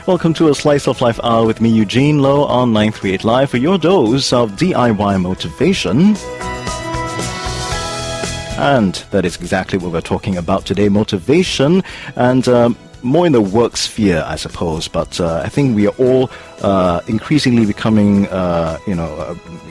Welcome to a Slice of Life Hour with me, Eugene Low, on 938 Live for your dose of DIY motivation. And that is exactly what we're talking about today, motivation, and more in the work sphere, I suppose. But I think we are all increasingly becoming,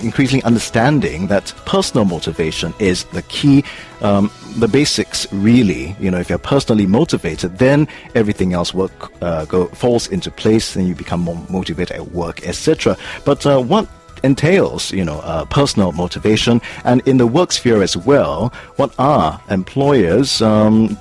increasingly understanding that personal motivation is the key, the basics, really. If you're personally motivated, then everything else falls into place, and you become more motivated at work, etc. But what entails, personal motivation, and in the work sphere as well, what are employers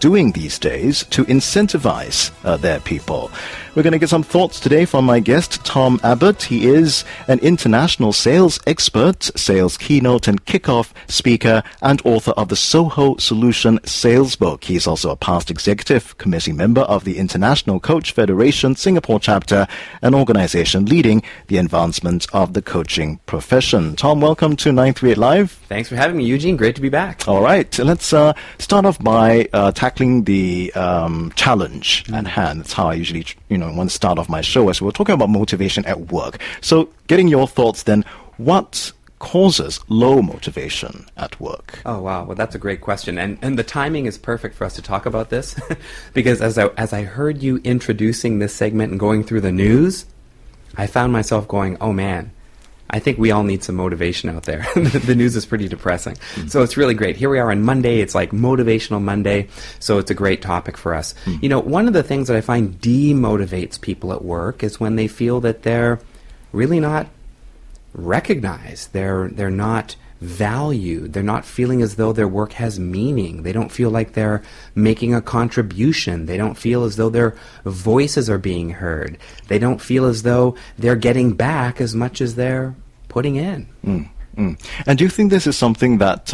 doing these days to incentivize their people? We're going to get some thoughts today from my guest, Tom Abbott. He is an international sales expert, sales keynote and kickoff speaker, and author of the SOHO Solution sales book. He's also a past executive committee member of the International Coach Federation Singapore chapter, an organization leading the advancement of the coaching profession. Tom, welcome to 938 Live. Thanks for having me, Eugene. Great to be back. All right. Let's start off by tackling the challenge at hand. That's how I usually, want to start off my show, as we're talking about motivation at work. So getting your thoughts then, what causes low motivation at work? Oh, wow. Well, that's a great question. And the timing is perfect for us to talk about this because as I heard you introducing this segment and going through the news, I found myself going, oh man, I think we all need some motivation out there. The news is pretty depressing. Mm. So it's really great. Here we are on Monday. It's like Motivational Monday. So it's a great topic for us. Mm. One of the things that I find demotivates people at work is when they feel that they're really not recognized. They're not valued. They're not feeling as though their work has meaning. They don't feel like they're making a contribution. They don't feel as though their voices are being heard. They don't feel as though they're getting back as much as they're putting in. Mm, mm. And do you think this is something that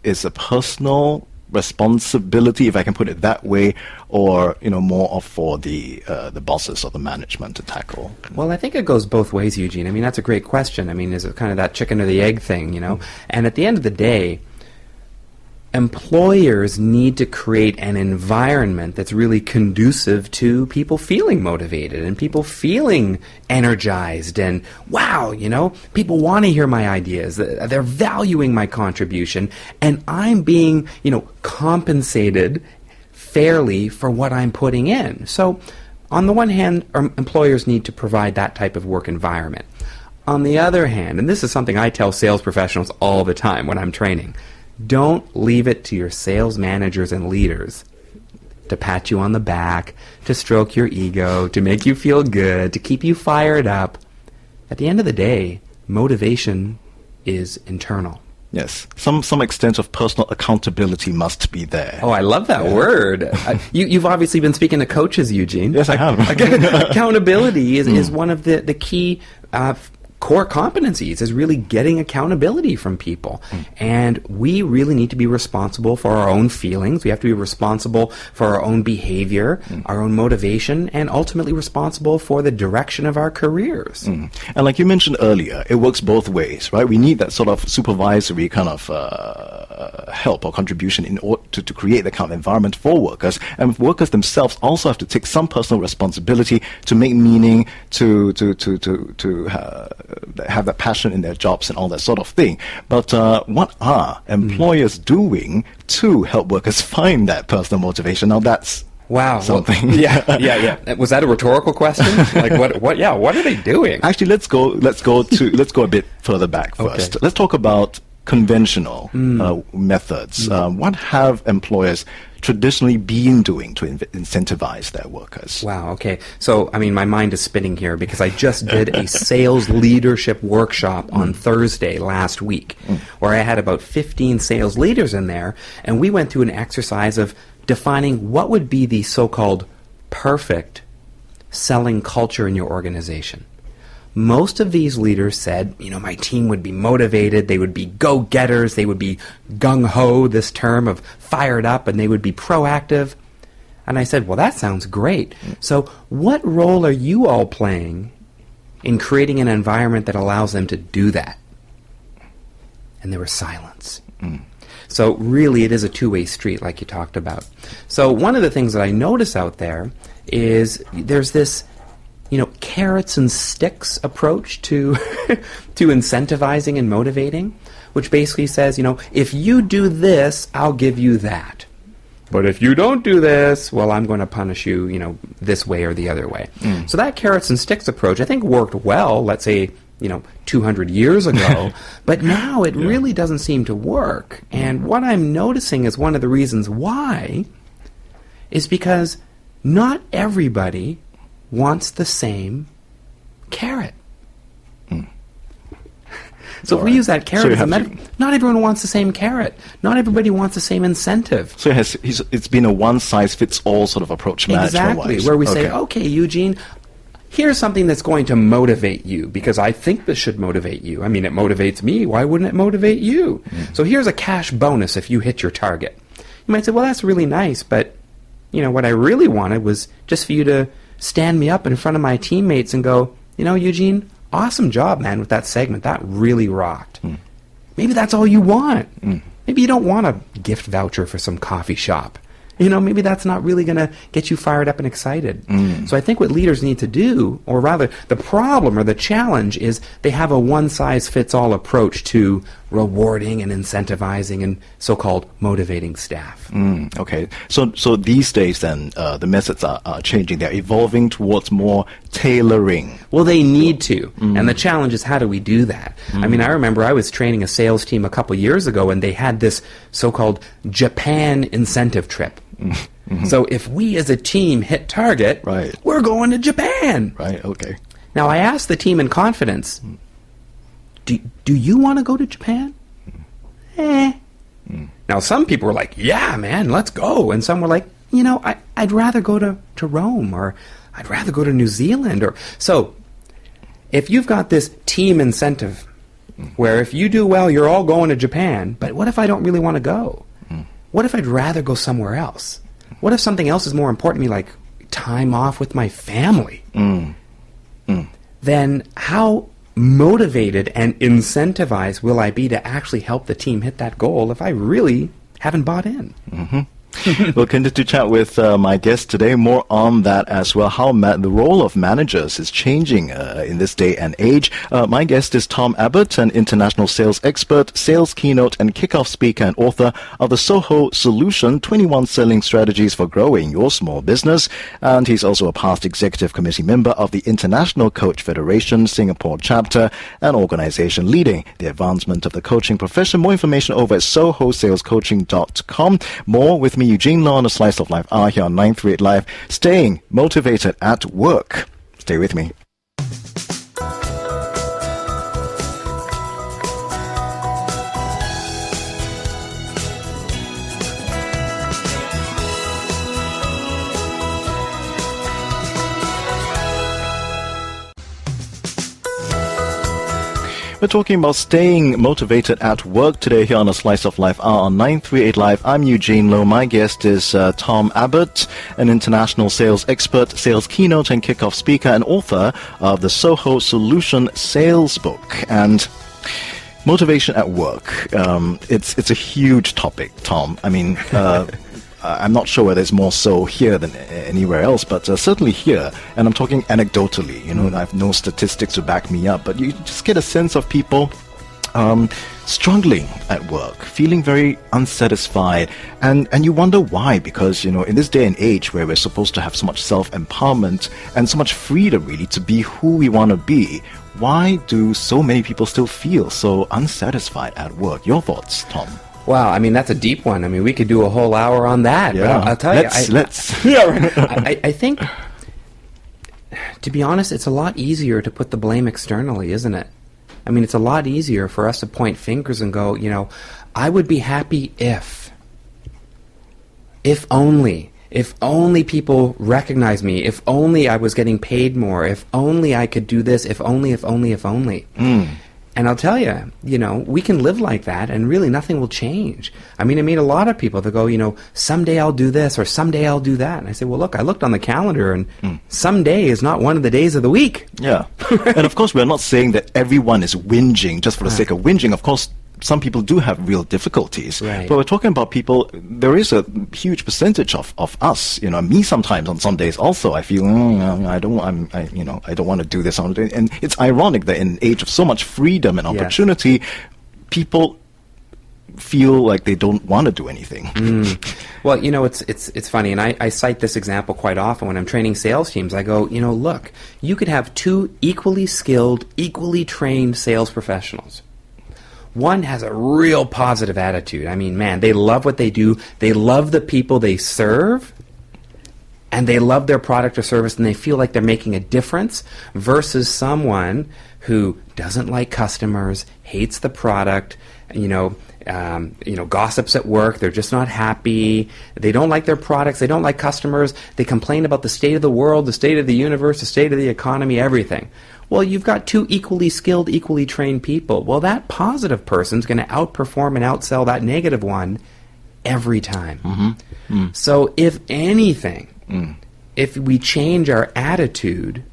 is a personal responsibility, if I can put it that way, or more of for the bosses or the management to tackle? Well, I think it goes both ways, Eugene. I mean, that's a great question. I mean, is it kind of that chicken or the egg thing, And at the end of the day, employers need to create an environment that's really conducive to people feeling motivated and people feeling energized and, wow, people want to hear my ideas. They're valuing my contribution, and I'm being, compensated fairly for what I'm putting in. So on the one hand, employers need to provide that type of work environment. On the other hand, and this is something I tell sales professionals all the time when I'm training, don't leave it to your sales managers and leaders to pat you on the back, to stroke your ego, to make you feel good, to keep you fired up. At the end of the day, motivation is internal. Yes, some extent of personal accountability must be there. Oh, I love that word. You've obviously been speaking to coaches, Eugene. Yes, I have. Accountability is one of the key core competencies, is really getting accountability from people. And we really need to be responsible for our own feelings. We have to be responsible for our own behavior, our own motivation, and ultimately responsible for the direction of our careers. And like you mentioned earlier, it works both ways, right? We need that sort of supervisory kind of help or contribution in order to create the kind of environment for workers. And workers themselves also have to take some personal responsibility to make meaning, to have that passion in their jobs and all that sort of thing. But what are employers doing to help workers find that personal motivation? Now that's something. Well, yeah. Was that a rhetorical question? Like what are they doing? Actually, let's go a bit further back first. Okay. Let's talk about conventional methods. What have employers traditionally been doing to incentivize their workers? Wow, okay. So, I mean, my mind is spinning here because I just did a sales leadership workshop on Thursday last week where I had about 15 sales leaders in there, and we went through an exercise of defining what would be the so-called perfect selling culture in your organization. Most of these leaders said, my team would be motivated, they would be go-getters, they would be gung-ho, this term of fired up, and they would be proactive. And I said, well, that sounds great. So what role are you all playing in creating an environment that allows them to do that? And there was silence. So really it is a two-way street like you talked about. So one of the things that I notice out there is there's this carrots and sticks approach to to incentivizing and motivating, which basically says, if you do this, I'll give you that. But if you don't do this, well, I'm going to punish you, this way or the other way. So that carrots and sticks approach, I think, worked well, let's say, 200 years ago, but now it really doesn't seem to work. And what I'm noticing is one of the reasons why is because not everybody wants the same carrot. So if we use that carrot as a metaphor, not everyone wants the same carrot. Not everybody wants the same incentive. So it's been a one-size-fits-all sort of approach management-wise. Exactly, where we say, okay, Eugene, here's something that's going to motivate you, because I think this should motivate you. I mean, it motivates me. Why wouldn't it motivate you? So here's a cash bonus if you hit your target. You might say, well, that's really nice, but what I really wanted was just for you to stand me up in front of my teammates and go, Eugene, awesome job, man, with that segment. That really rocked. Maybe that's all you want. Maybe you don't want a gift voucher for some coffee shop. Maybe that's not really going to get you fired up and excited. So I think what leaders need to do, or rather the problem or the challenge, is they have a one-size-fits-all approach to rewarding and incentivizing and so-called motivating staff. Okay. So these days then, the methods are changing. They're evolving towards more tailoring. Well, they need to. And the challenge is, how do we do that? I mean, I remember I was training a sales team a couple years ago, and they had this so-called Japan incentive trip. So if we as a team hit target, we're going to Japan. Right, okay. Now, I asked the team in confidence, do you want to go to Japan? Now, some people were like, yeah, man, let's go. And some were like, I'd rather go to Rome, or I'd rather go to New Zealand. So if you've got this team incentive where if you do well, you're all going to Japan, but what if I don't really want to go? What if I'd rather go somewhere else? What if something else is more important to me, like time off with my family? Then how motivated and incentivized will I be to actually help the team hit that goal if I really haven't bought in? We'll continue to chat with my guest today, more on that as well, how the role of managers is changing in this day and age. My guest is Tom Abbott, an international sales expert, sales keynote and kickoff speaker and author of the SOHO Solution, 21 Selling Strategies for Growing Your Small Business. And he's also a past executive committee member of the International Coach Federation, Singapore chapter, an organization leading the advancement of the coaching profession. More information over at sohosalescoaching.com. More with me, Eugene Law, on A Slice of Life R here on 938 Live. Staying motivated at work. Stay with me. We're talking about staying motivated at work today here on A Slice of Life R on 938 Live. I'm Eugene Loh. My guest is Tom Abbott, an international sales expert, sales keynote and kickoff speaker, and author of the SOHO Solution sales book. And motivation at work, it's a huge topic, Tom. I mean, I'm not sure whether it's more so here than anywhere else, but certainly here, and I'm talking anecdotally, I have no statistics to back me up, but you just get a sense of people struggling at work, feeling very unsatisfied, and you wonder why, because, in this day and age where we're supposed to have so much self-empowerment and so much freedom really to be who we want to be, why do so many people still feel so unsatisfied at work? Your thoughts, Tom? Wow, I mean, that's a deep one. I mean, we could do a whole hour on that. Yeah, but I'll tell let's. Yeah, right. I think, to be honest, it's a lot easier to put the blame externally, isn't it? I mean, it's a lot easier for us to point fingers and go, I would be happy if only people recognize me, if only I was getting paid more, if only I could do this, if only. And I'll tell you, we can live like that and really nothing will change. I mean, I meet a lot of people that go, someday I'll do this or someday I'll do that. And I say, well, look, I looked on the calendar and someday is not one of the days of the week. Yeah. And of course, we're not saying that everyone is whinging just for the sake of whinging. Of course, some people do have real difficulties. Right. But we're talking about people, there is a huge percentage of us, me sometimes on some days also, I feel, I don't want to do this on day. And it's ironic that in an age of so much freedom and opportunity, people feel like they don't want to do anything. Well, it's funny, and I cite this example quite often when I'm training sales teams. I go, look, you could have two equally skilled, equally trained sales professionals. One has a real positive attitude. I mean, man, they love what they do. They love the people they serve, and they love their product or service, and they feel like they're making a difference, versus someone who doesn't like customers, hates the product, gossips at work. They're just not happy. They don't like their products. They don't like customers. They complain about the state of the world, the state of the universe, the state of the economy, everything. Well, you've got two equally skilled, equally trained people. Well, that positive person's going to outperform and outsell that negative one every time. So if anything, if we change our attitude,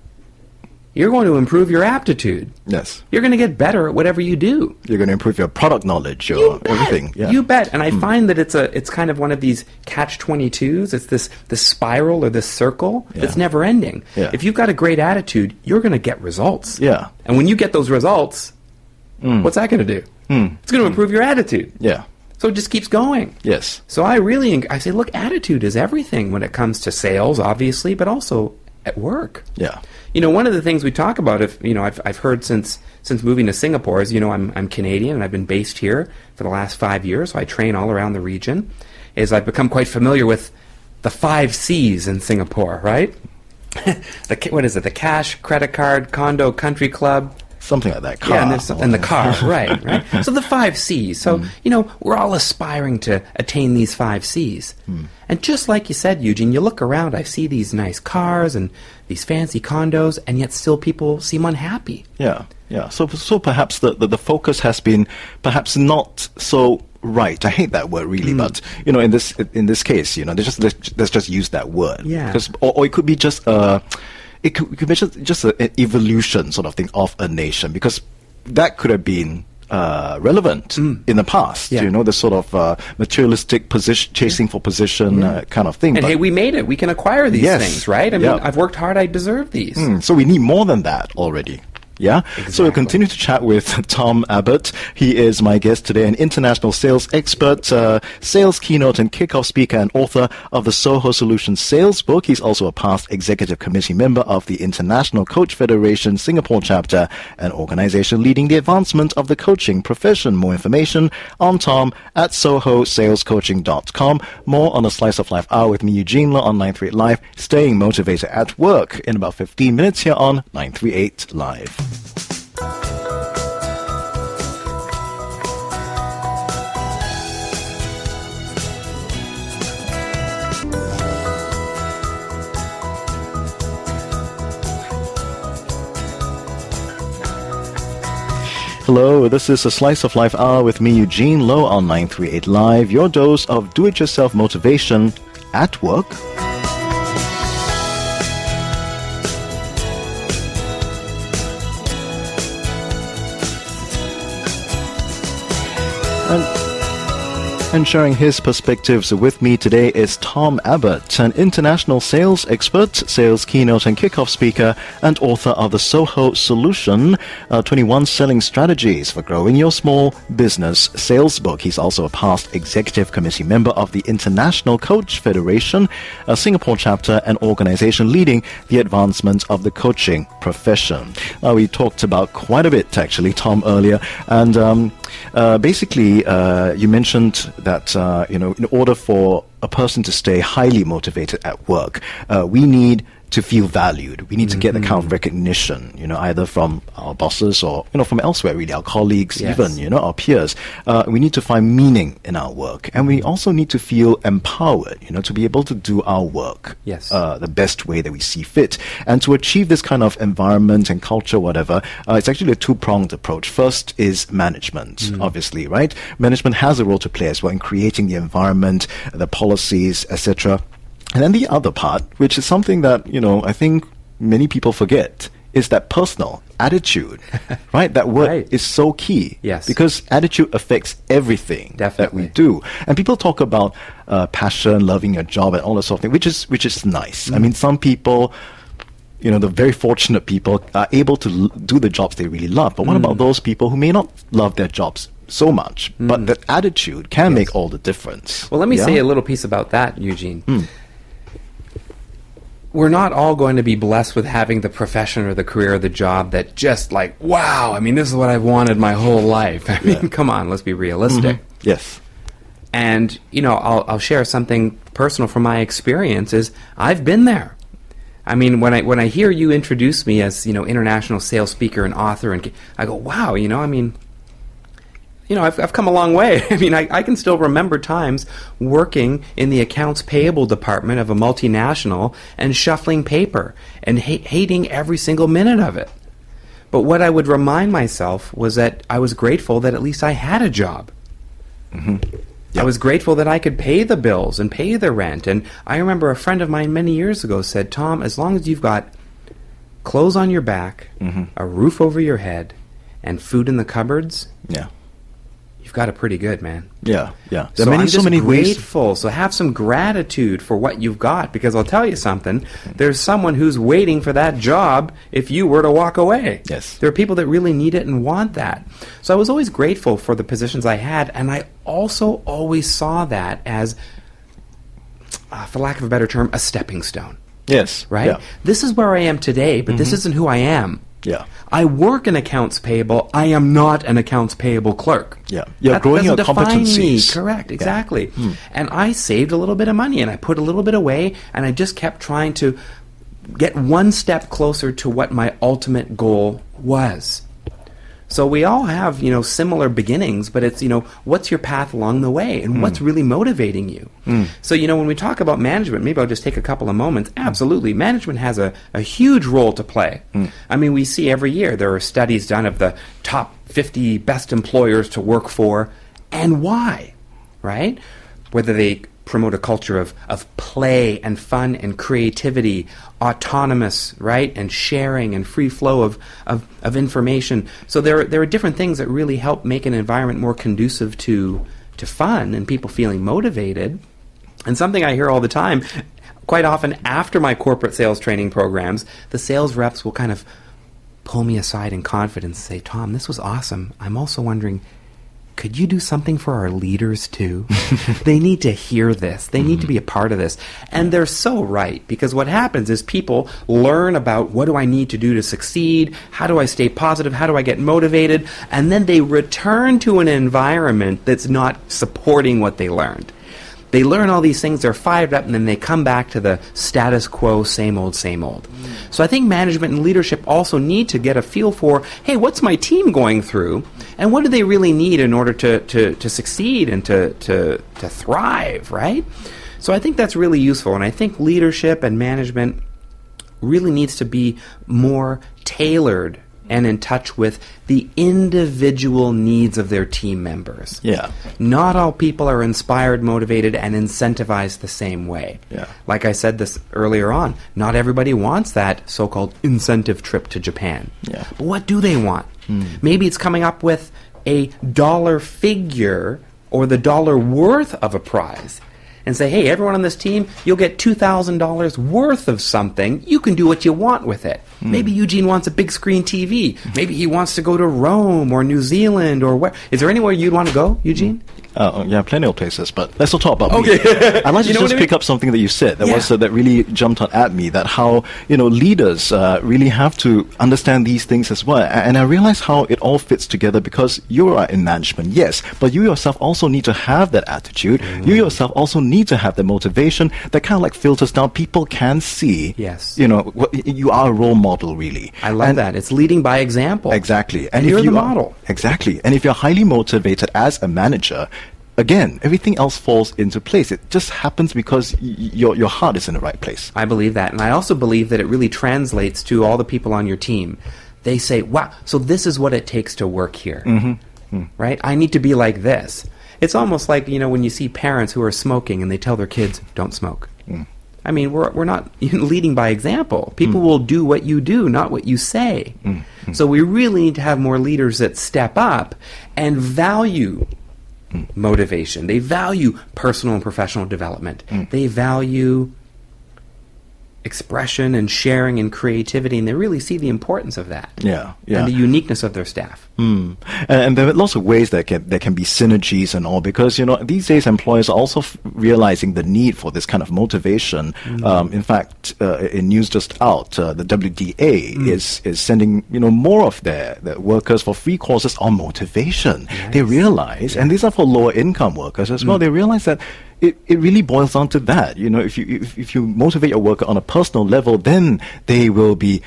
you're going to improve your aptitude. Yes. You're going to get better at whatever you do. You're going to improve your product knowledge, your everything. Yeah. You bet. And I find that it's kind of one of these catch-22s. It's this spiral or this circle that's never ending. Yeah. If you've got a great attitude, you're going to get results. Yeah. And when you get those results, what's that going to do? It's going to improve your attitude. Yeah. So it just keeps going. Yes. So I say, look, attitude is everything when it comes to sales, obviously, but also at work. Yeah. One of the things we talk about, I've heard since moving to Singapore is, I'm Canadian and I've been based here for the last 5 years, so I train all around the region, is I've become quite familiar with the 5 C's in Singapore, right? What is it? The cash, credit card, condo, country club. Something like that. Car. Yeah, and the car, right. So the 5 C's. So, we're all aspiring to attain these 5 C's. And just like you said, Eugene, you look around, I see these nice cars and these fancy condos, and yet still people seem unhappy. Yeah. So perhaps the focus has been perhaps not so right. I hate that word really, but in this case, let's just use that word. Yeah. Because or it could be just it could be just an evolution sort of thing of a nation, because that could have been relevant in the past, the sort of materialistic position, chasing for position kind of thing. And but hey, we made it. We can acquire these things, right? I mean, I've worked hard. I deserve these. So we need more than that already. Yeah. Exactly. So we'll continue to chat with Tom Abbott. He is my guest today, an international sales expert, sales keynote and kickoff speaker, and author of the SOHO Solution sales book. He's also a past executive committee member of the International Coach Federation Singapore chapter, an organization leading the advancement of the coaching profession. More information on Tom at sohosalescoaching.com. More on a Slice of Life Hour with me, Eugene Lo, on 938 Live. Staying motivated at work in about 15 minutes here on 938 Live. Hello, this is a Slice of Life Hour with me, Eugene Lo, on 938 Live, your dose of do-it-yourself motivation at work. And sharing his perspectives with me today is Tom Abbott, an international sales expert, sales keynote and kickoff speaker, and author of the SOHO Solution, 21 Selling Strategies for Growing Your Small Business sales book. He's also a past executive committee member of the International Coach Federation, a Singapore chapter, and organization leading the advancement of the coaching profession. We talked about quite a bit, actually, Tom, earlier, and basically, you mentioned that, in order for a person to stay highly motivated at work, we need to feel valued. We need to get the kind of recognition, either from our bosses or, from elsewhere, really, our colleagues, even, our peers. We need to find meaning in our work. And we also need to feel empowered, to be able to do our work the best way that we see fit. And to achieve this kind of environment and culture, whatever, it's actually a two-pronged approach. First is management, obviously, right? Management has a role to play as well in creating the environment, the policies, etc. And then the other part, which is something that, I think many people forget, is that personal attitude, right? That word Right. is so key. Yes. Because attitude affects everything that Definitely. we do. And people talk about passion, loving your job, and all that sort of thing, which is nice. I mean, some people, the very fortunate people are able to do the jobs they really love. But what about those people who may not love their jobs so much, but that attitude can make all the difference? Well, let me Yeah? say a little piece about that, Eugene. We're not all going to be blessed with having the profession or the career or the job that just like, wow, I mean, this is what I've wanted my whole life. I mean, come on, let's be realistic. Yes. And, I'll share something personal from my experience is I've been there. I mean, when I hear you introduce me as, international sales speaker and author, and I go, wow, I've come a long way. I mean, I can still remember times working in the accounts payable department of a multinational and shuffling paper and hating every single minute of it. But what I would remind myself was that I was grateful that at least I had a job. I was grateful that I could pay the bills and pay the rent. And I remember a friend of mine many years ago said, Tom, as long as you've got clothes on your back, a roof over your head, and food in the cupboards, Yeah. you've got it pretty good, man. Yeah. Yeah. There So are I'm just many ways. grateful. So have some gratitude for what you've got, because I'll tell you something. There's someone who's waiting for that job if you were to walk away. Yes. There are people that really need it and want that. So I was always grateful for the positions I had, and I also always saw that as, for lack of a better term, a stepping stone. Yes. Right? Yeah. This is where I am today, but this isn't who I am. Yeah. I work in accounts payable. I am not an accounts payable clerk. Yeah. You're That growing your doesn't define me. competencies. Correct, exactly. And I saved a little bit of money, and I put a little bit away, and I just kept trying to get one step closer to what my ultimate goal was. So we all have, similar beginnings, but it's, what's your path along the way and what's really motivating you? So, when we talk about management, maybe I'll just take a couple of moments. Absolutely. Management has a huge role to play. I mean, we see every year there are studies done of the top 50 best employers to work for and why, right? Whether they promote a culture of play and fun and creativity, autonomous, right, and sharing and free flow of information. So there are different things that really help make an environment more conducive to fun and people feeling motivated. And something I hear all the time, quite often after my corporate sales training programs, the sales reps will kind of pull me aside in confidence and say, Tom, this was awesome. I'm also wondering, could you do something for our leaders too? They need to hear this. They need to be a part of this. And they're so right, because what happens is people learn about what do I need to do to succeed? How do I stay positive? How do I get motivated? And then they return to an environment that's not supporting what they learned. They learn all these things, they're fired up, and then they come back to the status quo, same old, same old. So I think management and leadership also need to get a feel for, hey, what's my team going through, and what do they really need in order to succeed and to thrive, right? So I think that's really useful, and I think leadership and management really needs to be more tailored and in touch with the individual needs of their team members. Yeah. Not all people are inspired, motivated, and incentivized the same way. Yeah. Like I said this earlier on, not everybody wants that so-called incentive trip to Japan. Yeah. But what do they want? Maybe it's coming up with a dollar figure or the dollar worth of a prize. And say, hey, everyone on this team, you'll get $2,000 worth of something. You can do what you want with it. Maybe Eugene wants a big screen TV. Maybe he wants to go to Rome or New Zealand or where. Is there anywhere you'd want to go, Eugene? Yeah, plenty of places, but let's not talk about me. Okay. I'd like to You know just what I pick mean? up something that you said that Yeah. that really jumped out at me, that how, leaders really have to understand these things as well. And I realize how it all fits together, because you are in management, yes, but you yourself also need to have that attitude. You yourself also need to have the motivation that kind of like filters down. People can see, Yes. you are a role model, really. I love that. It's leading by example. Exactly. And if you're the you are- model. Exactly. And if you're highly motivated as a manager, again, everything else falls into place. It just happens because your heart is in the right place. I believe that. And I also believe that it really translates to all the people on your team. They say, wow, so this is what it takes to work here. Right? I need to be like this. It's almost like, when you see parents who are smoking and they tell their kids, don't smoke. I mean, we're not leading by example. People will do what you do, not what you say. So we really need to have more leaders that step up and value motivation. They value personal and professional development. They value expression and sharing and creativity, and they really see the importance of that. Yeah. And the uniqueness of their staff. And there are lots of ways that can be synergies and all, because these days employers are also realizing the need for this kind of motivation. In fact, in news just out, the WDA is sending more of their workers for free courses on motivation. Nice. They realize, and these are for lower income workers as well. They realize that it really boils down to that. If you motivate your worker on a personal level, then they will be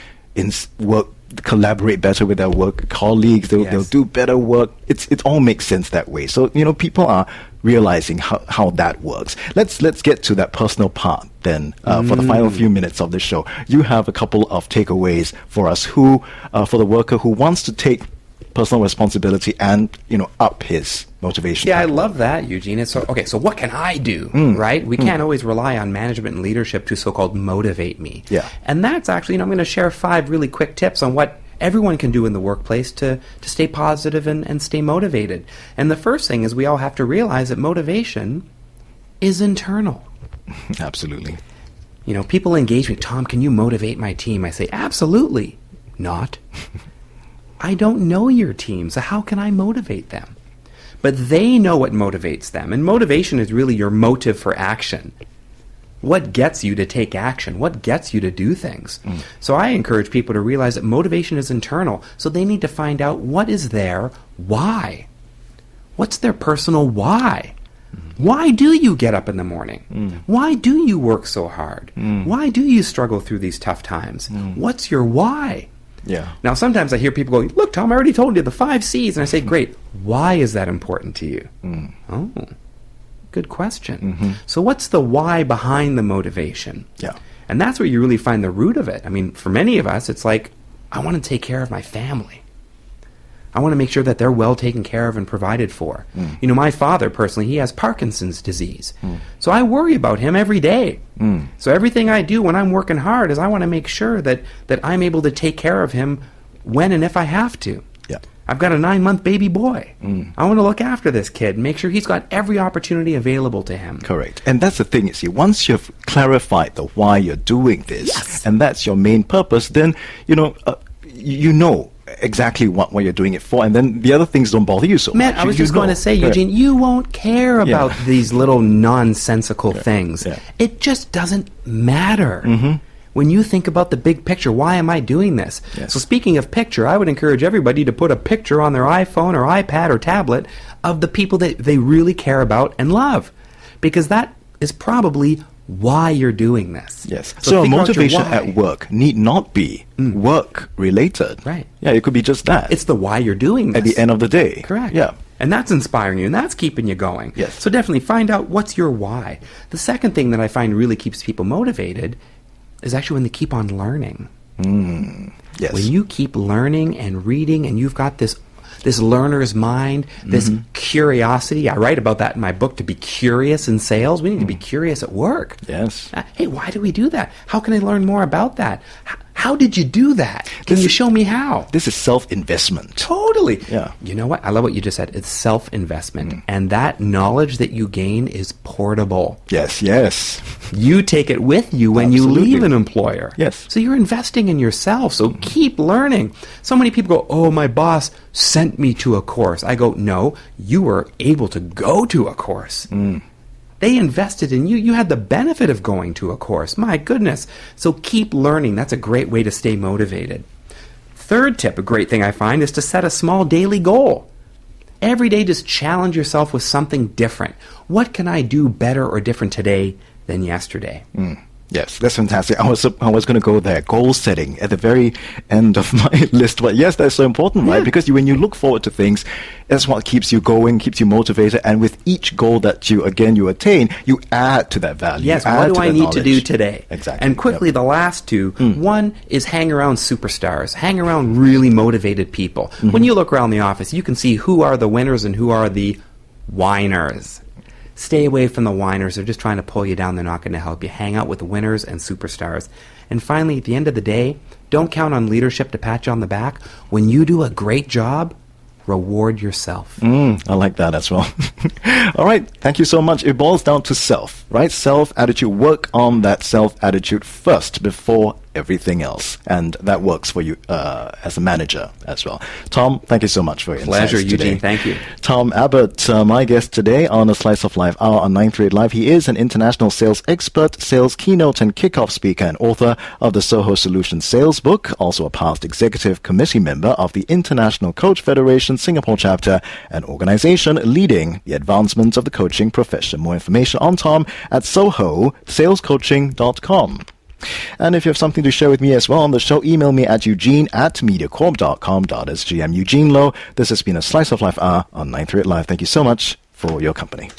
collaborate better with their work colleagues. They'll do better work. It all makes sense that way. So people are realizing how that works. Let's get to that personal part then. For the final few minutes of the show, you have a couple of takeaways for us. For the worker who wants to take personal responsibility and up his motivation. Yeah, I love that, Eugene. So what can I do, right? We can't always rely on management and leadership to so-called motivate me. Yeah. And that's actually, I'm going to share 5 really quick tips on what everyone can do in the workplace to stay positive and stay motivated. And the first thing is we all have to realize that motivation is internal. Absolutely. People engage me, Tom, can you motivate my team? I say, absolutely not. I don't know your team, so how can I motivate them? But they know what motivates them, and motivation is really your motive for action. What gets you to take action? What gets you to do things? So I encourage people to realize that motivation is internal, so they need to find out what is their why. What's their personal why? Why do you get up in the morning? Why do you work so hard? Why do you struggle through these tough times? What's your why? Yeah. Now, sometimes I hear people go, look, Tom, I already told you the 5 C's. And I say, great. Why is that important to you? Oh, good question. So what's the why behind the motivation? Yeah. And that's where you really find the root of it. I mean, for many of us, it's like, I want to take care of my family. I want to make sure that they're well taken care of and provided for. My father, personally, he has Parkinson's disease. So I worry about him every day. So everything I do when I'm working hard is I want to make sure that I'm able to take care of him when and if I have to. Yeah. I've got a 9-month baby boy. I want to look after this kid and make sure he's got every opportunity available to him. Correct. And that's the thing, you see, once you've clarified the why you're doing this, and that's your main purpose, then, you know exactly what you're doing it for, and then the other things don't bother you so much. I was just going to say, Eugene, you won't care about these little nonsensical things. Yeah. It just doesn't matter. When you think about the big picture, why am I doing this? Yes. So speaking of picture, I would encourage everybody to put a picture on their iPhone or iPad or tablet of the people that they really care about and love, because that is probably why you're doing this. Yes. So motivation why. at work need not be work-related. Right. Yeah, it could be just that. It's the why you're doing this. At the end of the day. Correct. Yeah. And that's inspiring you, and that's keeping you going. Yes. So definitely find out what's your why. The second thing that I find really keeps people motivated is actually when they keep on learning. Yes. When you keep learning and reading, and you've got this learner's mind, this curiosity. I write about that in my book, to be curious in sales. We need to be curious at work. Yes. Hey, why do we do that? How can I learn more about that? How did you do that? Can you show me how? This is self-investment. Totally. Yeah. You know what? I love what you just said. It's self-investment. And that knowledge that you gain is portable. Yes, yes. You take it with you when Absolutely. you leave an employer. Yes. So you're investing in yourself. So keep learning. So many people go, oh, my boss sent me to a course. I go, no, you were able to go to a course. They invested in you. You had the benefit of going to a course. My goodness. So keep learning. That's a great way to stay motivated. Third tip, a great thing I find, is to set a small daily goal. Every day, just challenge yourself with something different. What can I do better or different today than yesterday? Yes, that's fantastic. I was going to go there. Goal setting at the very end of my list. But yes, that's so important, right? Because when you look forward to things, that's what keeps you going, keeps you motivated. And with each goal that you attain, you add to that value. Yes, what do I need to do today? Exactly. And quickly, the last two. One is hang around superstars. Hang around really motivated people. When you look around the office, you can see who are the winners and who are the whiners. Stay away from the whiners. They're just trying to pull you down. They're not going to help you. Hang out with winners and superstars. And finally, at the end of the day, don't count on leadership to pat you on the back. When you do a great job, reward yourself. I like that as well. All right. Thank you so much. It boils down to self, right? Self-attitude. Work on that self-attitude first before everything else. And that works for you as a manager as well. Tom, thank you so much for your Pleasure, insights Eugene. today. Thank you. Tom Abbott, my guest today on a Slice of Life Hour on 938 Live. He is an international sales expert, sales keynote and kickoff speaker, and author of the SOHO Solution sales book, also a past executive committee member of the International Coach Federation Singapore chapter, an organization leading the advancement of the coaching profession. More information on Tom at sohosalescoaching.com. And if you have something to share with me as well on the show, email me at eugene@mediacorp.com.sg. I'm Eugene Loh. This has been a Slice of Life Hour on 938 Live. Thank you so much for your company.